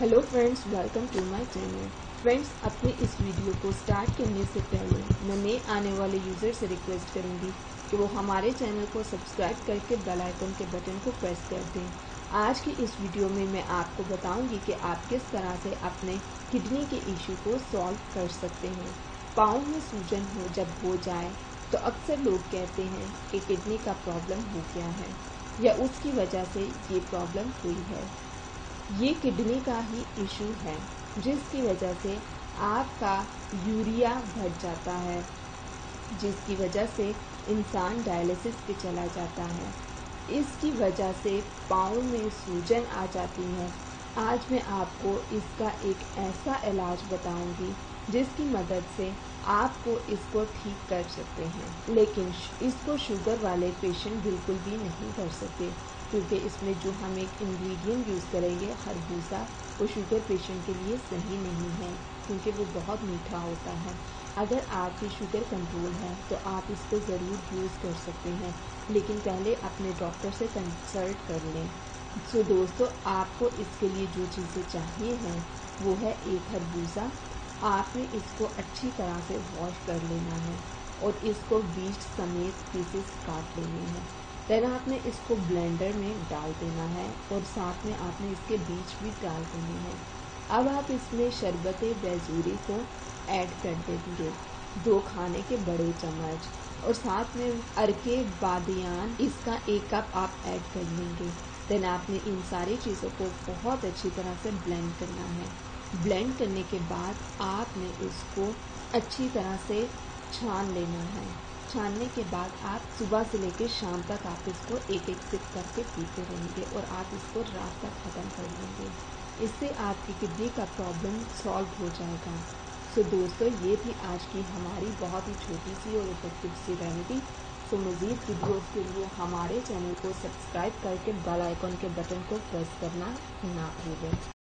Hello friends, welcome to my channel. Friends, अपने इस video को स्टार्ट करने से पहले मैं नए आने वाले यूज़र से रिक्वेस्ट करूंगी कि वो हमारे चैनल को सब्सक्राइब करके बेल आइकन के बटन को प्रेस कर दें। आज की इस वीडियो में मैं आपको बताऊंगी कि आप किस तरह से अपने किडनी के इशू को सॉल्व कर सकते हैं। पाँव में सूजन जब हो जाए तो अक्सर लोग कहते हैं कि किडनी का प्रॉब्लम हो गया है या उसकी वजह से ये प्रॉब्लम हुई है। ये किडनी का ही इशू है जिसकी वजह से आपका यूरिया बढ़ जाता है, जिसकी वजह से इंसान डायलिसिस पे चला जाता है। इसकी वजह से पाँव में सूजन आ जाती है। आज मैं आपको इसका एक ऐसा इलाज बताऊंगी जिसकी मदद से आपको इसको ठीक कर सकते हैं, लेकिन इसको शुगर वाले पेशेंट बिल्कुल भी नहीं कर सकते, क्योंकि इसमें जो हम एक इंग्रेडिएंट यूज़ करेंगे खरबूजा, वो शुगर पेशेंट के लिए सही नहीं है क्योंकि वो बहुत मीठा होता है। अगर आपकी शुगर कंट्रोल है तो आप इसको ज़रूर यूज़ कर सकते हैं, लेकिन पहले अपने डॉक्टर से कंसल्ट कर लें। सो दोस्तों, आपको इसके लिए जो चीज़ें चाहिए हैं वो है एक खरबूजा। आपने इसको अच्छी तरह से वॉश कर लेना है और इसको बीज समेत पीसेस काट लेने हैं। फिर आपने इसको ब्लेंडर में डाल देना है और साथ में आपने इसके बीज भी डाल देने हैं। अब आप इसमें शरबत बैजूरी को ऐड कर देंगे, 2 खाने के बड़े चम्मच, और साथ में अरके बादियान इसका 1 कप आप ऐड कर लेंगे। देन आपने इन सारी चीज़ों को बहुत अच्छी तरह से ब्लेंड करना है। ब्लेंड करने के बाद आपने इसको अच्छी तरह से छान लेना है। छानने के बाद आप सुबह से लेकर शाम तक आप इसको एक सिप करके पीते रहेंगे और आप इसको रात तक ख़त्म कर लेंगे। इससे आपकी किडनी का प्रॉब्लम सॉल्व हो जाएगा। सो दोस्तों, ये थी आज की हमारी बहुत ही छोटी सी और इफेक्टिव सी रेमेडी। सो मज़ीद वीडियोज़ के लिए हमारे चैनल को सब्सक्राइब करके बेल आइकन के बटन को प्रेस करना ना भूलें।